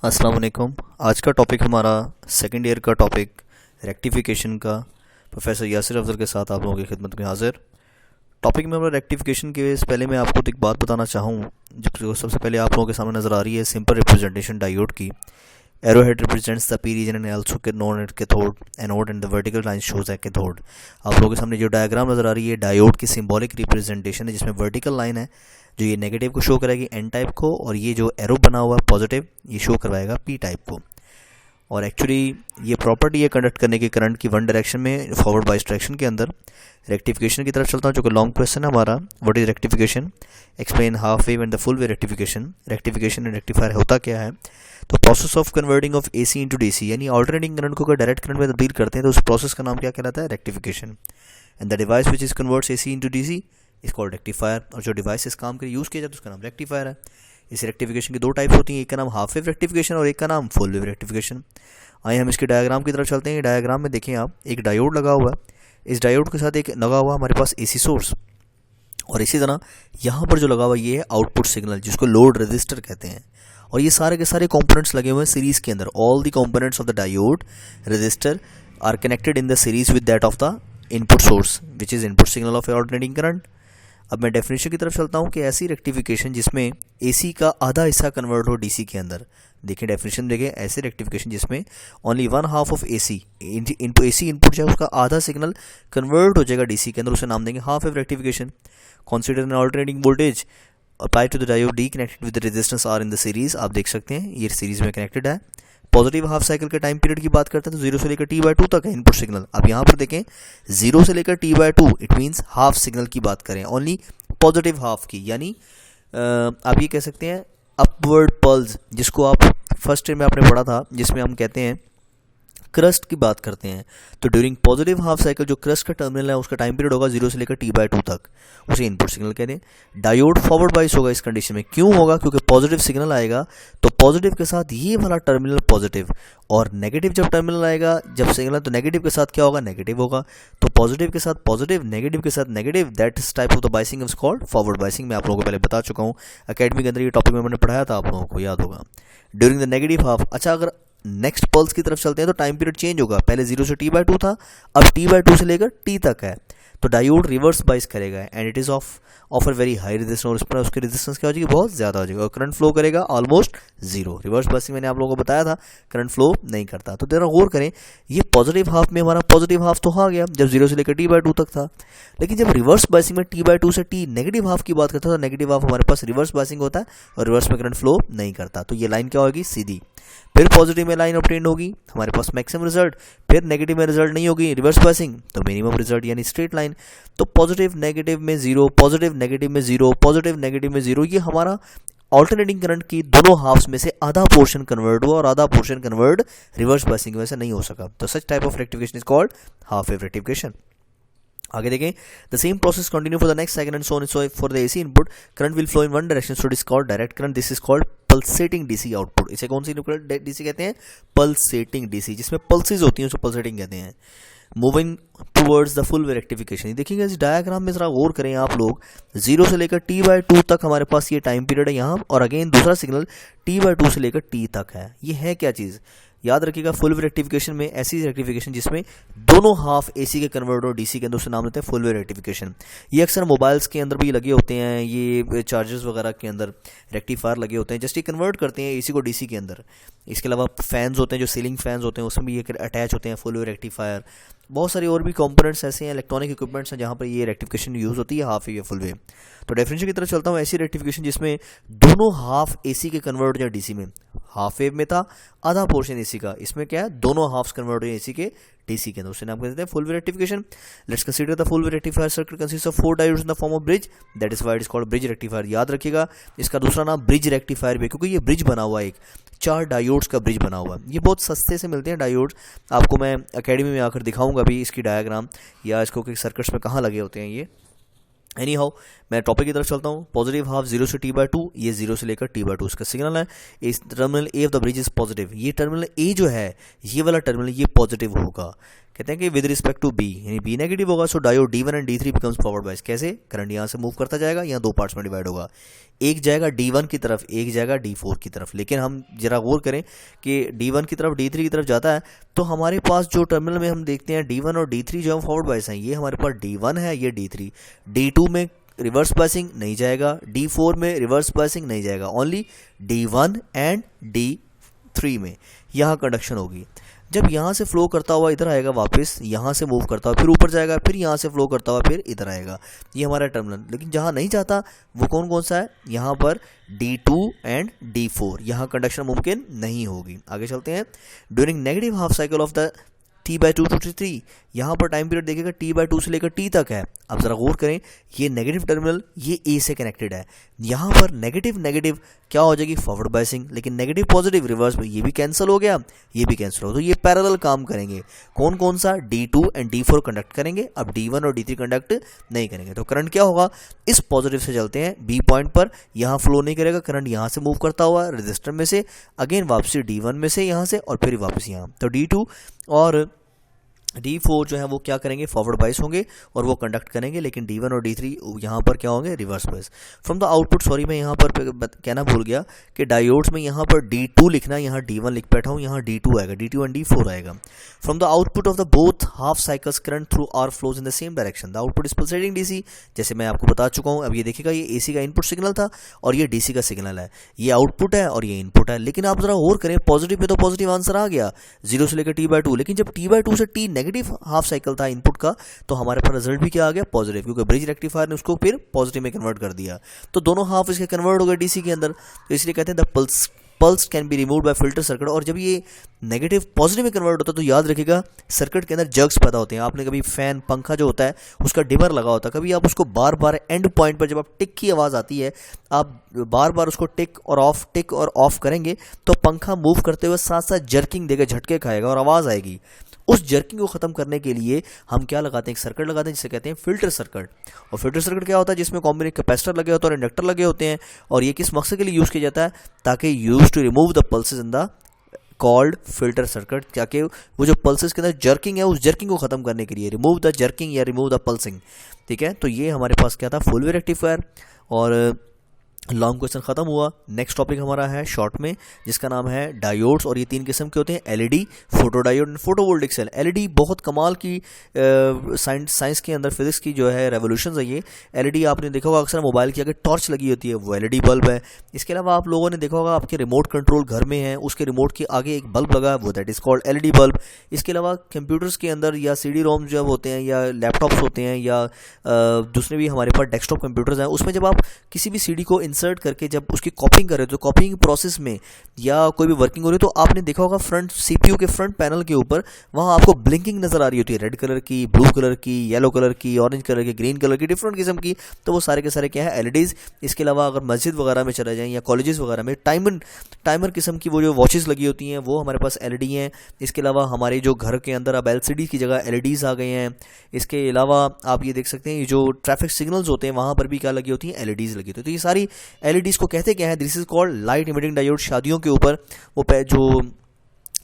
अस्सलाम वालेकुम। आज का टॉपिक हमारा सेकंड ईयर का टॉपिक रेक्टिफिकेशन का प्रोफेसर यासिर अफजल के साथ आप लोगों की खिदमत में हाजिर। टॉपिक में हमारा रेक्टिफिकेशन के पहले मैं आपको एक बात बताना चाहूँ। जो सबसे पहले आप लोगों के सामने नज़र आ रही है सिंपल रिप्रेजेंटेशन डायोड की। Arrowhead represents the P region and also known at cathode anode and the vertical line shows A cathode. आप लोगों के सामने जो डायग्राम नज़र आ रही है डायोड की सिंबॉलिक रिप्रेजेंटेशन है, जिसमें वर्टिकल लाइन है जो ये नेगेटिव को शो कराएगी एन टाइप को, और ये जो एरो बना हुआ है पॉजिटिव ये शो करवाएगा पी टाइप को। और एक्चुअली ये प्रॉपर्टी है कंडक्ट करने की करंट की वन डायरेक्शन में फॉरवर्ड बाइस डायरेक्शन के अंदर। रेक्टिफिकेशन की तरफ चलता हूँ जो कि लॉन्ग क्वेश्चन है हमारा। What is rectification, explain half wave and the full wave rectification. Rectification and rectifier होता क्या है? तो process of converting of AC into DC, यानी ऑल्टरनेटिंग करंट को अगर डायरेक्ट करंट में तब्दील करते हैं तो उस प्रोसेस का नाम क्या कहलाता है? Rectification. And the device which is converts AC into DC is called rectifier. और जो डिवाइस इस काम के लिए यूज़ किया जाता है उसका नाम रेक्टिफायर है। इस रेक्टिफिकेशन की दो टाइप होती हैं, एक का नाम हाफ वेव रेक्टिफिकेशन और एक का नाम फुल वेव रेक्टिफिकेशन। आइए हम इसके डायग्राम की तरफ चलते हैं। डायग्राम में देखें आप, एक डायोड लगा हुआ है, इस डायोड के साथ एक लगा हुआ हमारे पास एसी सोर्स, और इसी तरह यहाँ पर जो लगा हुआ ये है आउटपुट सिग्नल जिसको लोड रजिस्टर कहते हैं। और ये सारे के सारे कंपोनेंट्स लगे हुए हैं सीरीज के अंदर। All the components of the diode resistor are connected in the series with that of the input source which is input signal of alternating current. अब मैं डेफिनेशन की तरफ चलता हूँ कि ऐसी रेक्टिफिकेशन जिसमें एसी का आधा हिस्सा कन्वर्ट हो डीसी के अंदर। देखिए डेफिनेशन देखें, ऐसे रेक्टिफिकेशन जिसमें only one half of AC into AC input जो है उसका आधा सिग्नल कन्वर्ट हो जाएगा डीसी के अंदर, उसे नाम देंगे half wave rectification. Consider an alternating voltage apply to the diode D connected with the resistance R in the series. आप देख सकते हैं ये सीरीज में कनेक्टेड है। पॉजिटिव हाफ साइकिल के टाइम पीरियड की बात करते हैं तो 0 से लेकर t/2 तक है इनपुट सिग्नल। अब यहाँ पर देखें 0 से लेकर t/2 it means half signal की बात करें, ओनली पॉजिटिव हाफ की, यानी आप ये कह सकते हैं अपवर्ड पल्स, जिसको आप फर्स्ट ईयर में आपने पढ़ा था, जिसमें हम कहते हैं क्रस्ट की बात करते हैं। तो ड्यूरिंग पॉजिटिव हाफ साइकिल जो क्रस्ट का टर्मिनल है उसका टाइम पीरियड होगा 0 से लेकर t/2 तक, उसे इनपुट सिग्नल कहते हैं। डायोड फॉरवर्ड बाइस होगा इस कंडीशन में। क्यों होगा? क्योंकि पॉजिटिव सिग्नल आएगा तो पॉजिटिव के साथ ये वाला टर्मिनल पॉजिटिव, और नेगेटिव जब टर्मिनल आएगा जब सिग्नल तो नेगेटिव के साथ क्या होगा? नेगेटिव होगा। तो पॉजिटिव के साथ पॉजिटिव, नेगेटिव के साथ negative, that is type of the biasing is called forward biasing. मैं आप लोगों को पहले बता चुका हूँ, अकेडमी के अंदर ये टॉपिक में मैंने पढ़ाया था, आप लोगों को याद होगा। ड्यूरिंग द नेगेटिव हाफ, अच्छा अगर नेक्स्ट पल्स की तरफ चलते हैं तो टाइम पीरियड चेंज होगा। पहले 0 से t/2 था, अब t/2 से लेकर t तक है, तो डायोड रिवर्स बाइस करेगा and it is offer very high resistance, और उस पर उसकी रेजिस्टेंस क्या हो जाएगी? बहुत ज़्यादा हो जाएगा, और करंट फ्लो करेगा ऑलमोस्ट जीरो। रिवर्स बाइसिंग मैंने आप लोगों को बताया था करंट फ्लो नहीं करता। तो जरा गौर करें, ये पॉजिटिव हाफ में हमारा पॉजिटिव हाफ तो आ गया जब 0 से लेकर t/2 तक था, लेकिन जब रिवर्स बाइसिंग में t/2 से t नेगेटिव हाफ की बात करता है तो नेगेटिव हाफ हमारे पास रिवर्स बाइसिंग होता है और रिवर्स में करंट फ्लो नहीं करता। तो ये लाइन क्या होगी? सीधी। फिर पॉजिटिव में लाइन ऑब्टेन होगी हमारे पास मैक्सिमम रिजल्ट, फिर नेगेटिव में रिजल्ट नहीं होगी रिवर्स बाइसिंग तो मिनिमम रिजल्ट यानी स्ट्रेट लाइन। तो पॉजिटिव नेगेटिव में 0, पॉजिटिव नेगेटिव में 0, पॉजिटिव नेगेटिव में 0, ये हमारा ऑल्टरनेटिंग करंट की दोनों हाफ्स में से आधा पोर्शन कन्वर्ट हुआ और आधा पोर्शन कन्वर्ट रिवर्स बाइसिंग की वजह से नहीं हो सका। तो such type of rectification is called half wave rectification. आगे देखें, the same process continue for the next second and so for the AC input current will flow in one direction, so it is called direct current. This is called pulsating DC output. इसे कौन सी DC कहते हैं? Pulsating DC, जिसमें pulses होती हैं उसको pulsating कहते हैं। Moving towards the full wave rectification. देखिएगा इस डायग्राम में जरा गौर करें आप लोग, 0 से लेकर t/2 तक हमारे पास ये टाइम पीरियड है यहाँ, और अगेन दूसरा सिग्नल t/2 से लेकर t तक है। ये है क्या चीज़? याद रखिएगा, फुल वेव रेक्टिफिकेशन में ऐसी रेक्टिफिकेशन जिसमें दोनों हाफ एसी के कन्वर्ट और डीसी के अंदर, उसे नाम देते हैं फुल वेव रेक्टिफिकेशन। ये अक्सर मोबाइल्स के अंदर भी लगे होते हैं, ये चार्जर्स वगैरह के अंदर रेक्टिफायर लगे होते हैं, जस्ट ये कन्वर्ट करते हैं एसी को डीसी के अंदर। इसके अलावा फैंस होते हैं जो सीलिंग फैंस होते हैं उसमें भी ये अटैच होते हैं फुल वेव रेक्टिफायर। बहुत सारे और भी कंपोनेंट्स ऐसे हैं, इलेक्ट्रॉनिक इक्विपमेंट्स हैं जहाँ पर ये रेक्टिफिकेशन यूज़ होती है, हाफ वेव या फुल वेव। तो डेफिनेशन की तरफ चलता हूँ, ऐसी रेक्टिफिकेशन जिसमें दोनों हाफ एसी के कन्वर्ट हो जाए डीसी में। हाफ वेव में था आधा पोर्शन एसी का, इसमें क्या है? दोनों हाफ्स कन्वर्ट हो जाए एसी के डीसी के अंदर, उसे नाम कहते हैं full wave rectification. Let's consider the full wave rectifier circuit consist of 4 diodes in the form of bridge, that is why it is called bridge rectifier. याद रखिएगा इसका दूसरा नाम ब्रिज रेक्टिफायर भी, क्योंकि ये ब्रिज बना हुआ है, एक 4 डायोड्स का ब्रिज बना हुआ है। ये बहुत सस्ते से मिलते हैं डायोड्स, आपको मैं अकेडमी में आकर दिखाऊंगा भी इसकी डायग्राम, या इसको कि सर्किट्स में कहाँ लगे होते हैं ये। एनी हाउ, मैं टॉपिक की तरफ चलता हूँ। पॉजिटिव हाफ 0 से t/2, ये 0 से लेकर t/2 इसका सिग्नल है। इस terminal A of the bridge is positive, ये टर्मिनल ए जो है ये वाला टर्मिनल ये पॉजिटिव होगा। कहते हैं कि विद रिस्पेक्ट टू बी, यानी बी नेगेटिव होगा, so diode D1 and D3 becomes forward bias. कैसे? करंट यहाँ से मूव करता जाएगा, यहाँ दो पार्ट्स में डिवाइड होगा, एक जाएगा D1 की तरफ, एक जाएगा D4 की तरफ। लेकिन हम जरा गौर करें कि D1 की तरफ D3 की तरफ जाता है, तो हमारे पास जो टर्मिनल में हम देखते हैं D1 और D3 जो हम फॉरवर्ड बायस हैं, ये हमारे पास D1 है, ये D3। D2 में रिवर्स बायसिंग नहीं जाएगा, D4 में रिवर्स बायसिंग नहीं जाएगा, ओनली D1 एंड D3 में यहाँ कंडक्शन होगी। जब यहाँ से फ्लो करता हुआ इधर आएगा, वापस यहाँ से मूव करता हुआ फिर ऊपर जाएगा, फिर यहाँ से फ्लो करता हुआ फिर इधर आएगा, ये हमारा टर्मिनल। लेकिन जहाँ नहीं जाता वो कौन कौन सा है? यहाँ पर D2 एंड D4, यहाँ कंडक्शन मुमकिन नहीं होगी। आगे चलते हैं। During negative half cycle of the T/2 to T3, यहाँ पर टाइम पीरियड देखिएगा T/2 से लेकर T तक है। अब जरा गौर करें, ये नेगेटिव टर्मिनल ये A से कनेक्टेड है, यहाँ पर नेगेटिव नेगेटिव क्या हो जाएगी? Forward biasing. लेकिन नेगेटिव पॉजिटिव रिवर्स में, ये भी कैंसिल हो गया, ये भी कैंसिल हो, तो ये पैरेलल काम करेंगे। कौन कौन सा? D2 एंड D4 कंडक्ट करेंगे, अब D1 और D3 कंडक्ट नहीं करेंगे। तो करंट क्या होगा? इस पॉजिटिव से चलते हैं, B पॉइंट पर यहाँ फ्लो नहीं करेगा, करंट यहाँ से मूव करता हुआ रजिस्टर में से अगेन वापसी D1 में से यहाँ से और फिर वापस यहाँ। तो D2 और D4 जो है वो क्या करेंगे? फॉरवर्ड बायस होंगे और वो कंडक्ट करेंगे, लेकिन D1 और D3 यहाँ पर क्या होंगे? Reverse bias. From the output, sorry मैं यहाँ पर कहना भूल गया कि डायोड्स में यहाँ पर D2 लिखना, यहाँ D1 लिख बैठा हूँ, यहाँ D2 आएगा, D2 एंड D4 आएगा। From the output of the both half cycles current through R flows in the same direction. The output is pulsating DC, जैसे मैं आपको बता चुका हूँ। अब ये देखिएगा, ये AC का इनपुट सिग्नल था और ये DC का सिग्नल है, ये आउटपुट है और ये इनपुट है। लेकिन आप जरा और करें, पॉजिटिव में तो पॉजिटिव आंसर आ गया 0 से लेकर T/2, लेकिन जब T/2 से T नेगेटिव हाफ साइकिल था इनपुट का, तो हमारे पास रिजल्ट भी क्या आ गया? पॉजिटिव, क्योंकि ब्रिज रेक्टिफायर ने उसको फिर पॉजिटिव में कन्वर्ट कर दिया। तो दोनों हाफ इसके कन्वर्ट हो गए DC के अंदर, तो इसलिए कहते हैं the pulse can be removed by filter circuit. और जब ये नेगेटिव पॉजिटिव में कन्वर्ट होता है तो याद रखिएगा, सर्किट के अंदर जग्स पैदा होते हैं। आपने कभी फैन पंखा जो होता है उसका डिमर लगा होता है, कभी आप उसको बार बार एंड पॉइंट पर जब आप टिक की आवाज़ आती है, आप बार बार उसको टिक और ऑफ करेंगे तो पंखा मूव करते हुए साथ साथ जर्किंग देगा, झटके खाएगा और आवाज़ आएगी। उस जर्किंग को ख़त्म करने के लिए हम क्या लगाते हैं? एक सर्किट लगाते हैं जिसे कहते हैं फिल्टर सर्किट। और फिल्टर सर्किट क्या होता है? जिसमें कॉम्बिनेट कैपेसिटर लगे होते हैं और इंडक्टर लगे होते हैं। और ये किस मकसद के लिए यूज़ किया जाता है? ताकि use to remove the pulses in the called filter circuit, ताकि वो जो पल्सेस के अंदर जर्किंग है उस जर्किंग को ख़त्म करने के लिए, रिमूव द जर्किंग या रिमूव द पल्सिंग। ठीक है, तो ये हमारे पास क्या था? Full wave rectifier. और लॉन्ग क्वेश्चन खत्म हुआ। नेक्स्ट टॉपिक हमारा है शॉर्ट में, जिसका नाम है डायोड्स। और ये तीन किस्म के होते हैं, LED, photodiode and photovoltaic cell. LED बहुत कमाल की साइंस के अंदर, फिजिक्स की जो है रेवोल्यूशन है ये। LED आपने देखा होगा अक्सर मोबाइल की आगे टॉर्च लगी होती है, वो LED बल्ब है। इसके अलावा आप लोगों ने देखा होगा आपके रिमोट कंट्रोल घर में है, उसके रिमोट के आगे एक बल्ब लगा है, वो that is called LED bulb. इसके अलावा कंप्यूटर्स के अंदर या CD-ROM जब होते हैं या लैपटॉप्स होते हैं या दूसरे भी हमारे पास डेस्कटॉप कंप्यूटर्स हैं, उसमें जब आप किसी भी CD को इंसर्ट करके जब उसकी कॉपिंग कर रहे हो तो कॉपिंग प्रोसेस में या कोई भी वर्किंग हो रही है, तो आपने देखा होगा फ्रंट CPU के फ्रंट पैनल के ऊपर वहाँ आपको ब्लिंकिंग नजर आ रही होती है, रेड कलर की, ब्लू कलर की, येलो कलर की, ऑरेंज कलर की, ग्रीन कलर की, डिफरेंट किस्म की। तो वो सारे के सारे क्या है? LEDs। इसके अलावा अगर मस्जिद वगैरह में चले जाएं या कॉलेजेस वगैरह में टाइमर किस्म की वो जो वॉचेस लगी होती हैं वो हमारे पास LED हैं। इसके अलावा हमारे जो घर के अंदर अब LCD की जगह LEDs आ गए हैं। इसके अलावा आप ये देख सकते हैं, ये जो ट्रैफिक सिग्नल्स होते हैं वहाँ पर भी क्या लगी होती हैं? LEDs लगी होती है। तो ये सारी LEDs को कहते क्या है? This is called light emitting diode. शादियों के ऊपर वो जो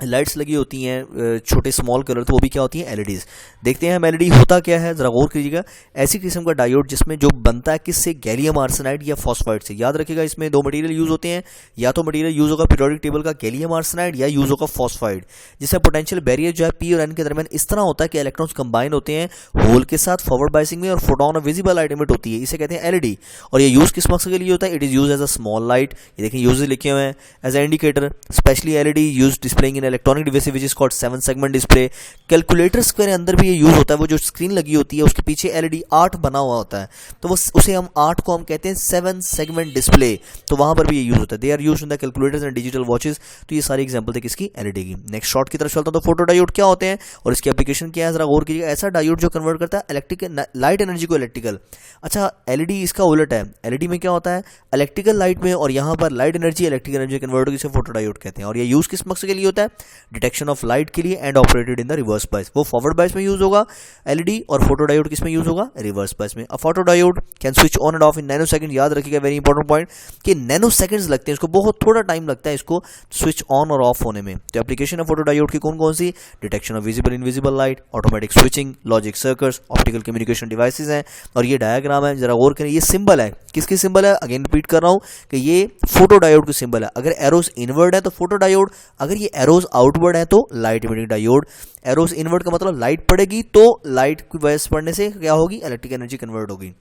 लाइट्स लगी होती हैं छोटे स्मॉल कलर, तो वो भी क्या होती हैं? LEDs। देखते हैं हम LED होता क्या है, जरा गौर कीजिएगा। ऐसी किस्म का डायोड जिसमें जो बनता है किससे? गैलियम आर्सेनाइड या फॉस्फाइड से। याद रखिएगा, इसमें दो मटेरियल यूज होते हैं, या तो मटेरियल यूज होगा पीरियोडिक टेबल का गैलियम आर्सेनाइड या यूज होगा फॉस्फाइड, जिसमें पोटेंशियल बैरियर जो है P और N के दरमियान इस तरह होता है कि इलेक्ट्रॉन्स कंबाइन होते हैं होल के साथ फॉरवर्ड बाइसिंग में और फोटोन और विजिबल लाइट इमिट होती है, इसे कहते हैं LED। और ये यूज किस मकसद के लिए होता है? It is use as a small light. ये देखिए यूजेस लिखे हुए हैं, as a indicator, specially LED use displaying in electronic device which is called 7 segment display. Calculators के अंदर भी ये यूज होता है, वो जो स्क्रीन लगी होती है उसके पीछे LED 8 बना हुआ होता है, तो वो उसे हम 8 को हम कहते हैं 7 सेगमेंट डिस्प्ले, तो वहां पर भी ये यूज होता है। They are used in the calculators and digital watches. तो ये सारी एग्जांपल थे किसकी? LED की। नेक्स्ट शॉर्ट की तरफ चलता हूं, तो फोटो डायोड क्या होते हैं और इसकी एप्लीकेशन क्या है, जरा गौर कीजिएगा। ऐसा डायोड जो कन्वर्ट करता है इलेक्ट्रिकल लाइट एनर्जी को इलेक्ट्रिकल। अच्छा, LED इसका उलट है। LED में क्या होता है? इलेक्ट्रिकल लाइट में, और यहाँ पर light energy electrical energy convert होगी, इसे फोटो डायोड कहते हैं। और ये यूज किस मकसद के लिए होता है? डिटेक्शन ऑफ लाइट के लिए and operated in the reverse bias. वो फॉरवर्ड बायस में यूज होगा एलईडी, और फोटो डायोड किस में यूज होगा, रिवर्स बायस में। A photo diode can switch on and off in nano second. याद रखिएगा वेरी इंपॉर्टेंट पॉइंट कि नैनो सेकंड्स लगते हैं, इसको बहुत थोड़ा टाइम लगता है इसको स्विच ऑन और ऑफ होने में। तो एप्लीकेशन है फोटो डायोड की कौन कौन सी, detection of visible invisible light, automatic switching, logic circuits, optical communication devices हैं। और ये डायग्राम है, जरा गौर करें, ये सिंबल है, किसकी सिंबल है, अगेन रिपीट कर रहा हूं कि ये फोटो डायोड की सिंबल है। अगर एरोस इनवर्ड है तो फोटो डायोड, अगर ये एरोस आउटवर्ड है तो light emitting diode. Arrows inward का मतलब लाइट पड़ेगी तो लाइट की वजह से पड़ने से क्या होगी, इलेक्ट्रिक एनर्जी कन्वर्ट होगी।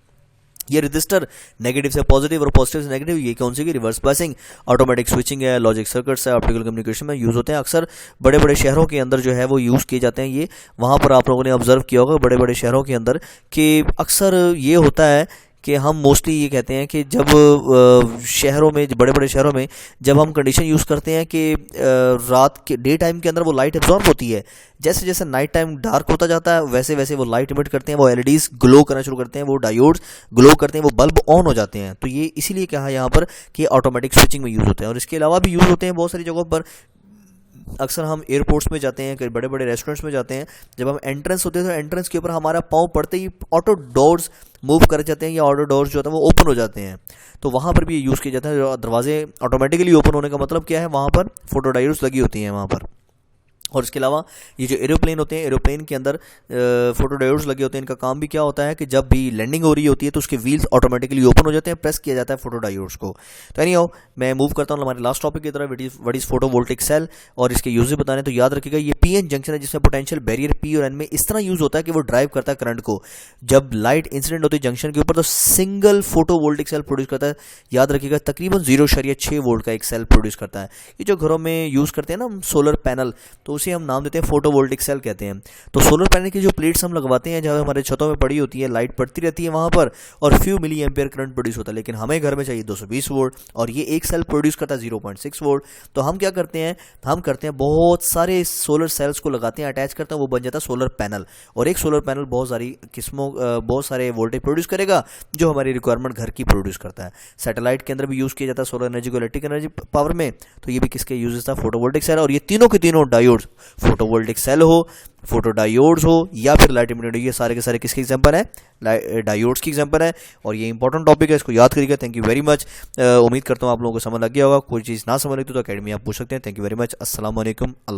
ये रजिस्टर नेगेटिव से पॉजिटिव और पॉजिटिव से नेगेटिव, ये कौन सी की, रिवर्स बायसिंग। ऑटोमेटिक स्विचिंग है, लॉजिक सर्किट्स है, ऑप्टिकल कम्युनिकेशन में यूज होते हैं। अक्सर बड़े बड़े शहरों के अंदर जो है वो यूज़ किए जाते हैं। ये वहाँ पर आप लोगों ने ऑब्जर्व किया होगा बड़े बड़े शहरों के अंदर कि अक्सर ये होता है कि हम मोस्टली ये कहते हैं कि जब शहरों में, बड़े बड़े शहरों में जब हम कंडीशन यूज़ करते हैं कि रात के डे टाइम के अंदर वो लाइट एब्जॉर्ब होती है, जैसे जैसे नाइट टाइम डार्क होता जाता है वैसे वैसे वो लाइट इमिट करते हैं, वो एलईडीज ग्लो करना शुरू करते हैं, वो डायोड्स ग्लो करते हैं, वो बल्ब ऑन हो जाते हैं। तो ये इसीलिए कहा यहाँ पर कि ऑटोमेटिक स्विचिंग में यूज़ होते हैं। और इसके अलावा भी यूज़ होते हैं बहुत सारी जगहों पर। अक्सर हम एयरपोर्ट्स में जाते हैं, कई बड़े बड़े रेस्टोरेंट्स में जाते हैं, जब हम एंट्रेंस होते हैं तो एंट्रेंस के ऊपर हमारा पाँव पड़ते ही ऑटो डोर्स मूव कर जाते हैं, या ऑटो डोर्स जो होता है वो ओपन हो जाते हैं। तो वहाँ पर भी ये यूज़ किया जाता है। दरवाजे ऑटोमेटिकली ओपन होने का मतलब क्या है, वहाँ पर फोटो डायोड्स लगी होती हैं वहाँ पर। और इसके अलावा ये जो एरोप्लेन होते हैं, एरोप्लेन के अंदर फोटो डायोड्स लगे होते हैं। इनका काम भी क्या होता है कि जब भी लैंडिंग हो रही होती है तो उसके व्हील्स ऑटोमेटिकली ओपन हो जाते हैं, प्रेस किया जाता है फोटो डायोड्स को। तो एनीहाउ मैं मूव करता हूँ हमारे लास्ट टॉपिक की तरफ, व्हाट इज फोटोवोल्टिक सेल और इसके यूजेस बताने। तो याद रखिएगा ये पीएन जंक्शन है जिसमें पोटेंशियल बैरियर पी और एन में इस तरह यूज होता है कि वो ड्राइव करता है करंट को। जब लाइट इंसिडेंट होती है जंक्शन के ऊपर तो सिंगल फोटोवोल्टिक सेल प्रोड्यूस करता है। याद रखिएगा तकरीबन 0.6 वोल्ट का एक सेल प्रोड्यूस करता है। ये जो घरों में यूज करते हैं ना हम सोलर पैनल, तो उसे हम नाम देते हैं फोटोवोल्टिक सेल कहते हैं। तो सोलर पैनल की जो प्लेट्स हम लगवाते हैं जहाँ हमारे छतों में पड़ी होती है, लाइट पड़ती रहती है वहाँ पर और few milli ampere current produce होता है, लेकिन हमें घर में चाहिए 220 वोल्ट और ये एक सेल प्रोड्यूस करता है 0.6 वोल्ट। तो हम क्या करते हैं, हम करते हैं बहुत सारे सोलर सेल्स को लगाते हैं, अटैच करते हैं, वो बन जाता है सोलर पैनल। और एक सोलर पैनल बहुत सारी किस्मों बहुत सारे वोल्टेज प्रोड्यूस करेगा जो हमारी रिक्वायरमेंट घर की प्रोड्यूस करता है। सैटेलाइट के अंदर भी यूज़ किया जाता है सोलर एनर्जी को इलेक्ट्रिक एनर्जी पावर में। तो ये भी किसके यूजेस था, फोटोवोल्टिक सेल। और ये तीनों के तीनों डायोड्स, फोटोवोल्टिक सेल हो, फोटो डायोड्स हो या फिर लाइट इमिटर, ये सारे के सारे किसके एग्जांपल है, डायोड्स की एग्जांपल है। और ये इंपॉर्टेंट टॉपिक है, इसको याद करिएगा। Thank you very much. उम्मीद करता हूँ आप लोगों को समझ लग गया होगा। कोई चीज़ ना समझ लगी तो अकेडमी आप पूछ सकते हैं। Thank you very much. अस्सलाम वालेकुम। अल्लाह।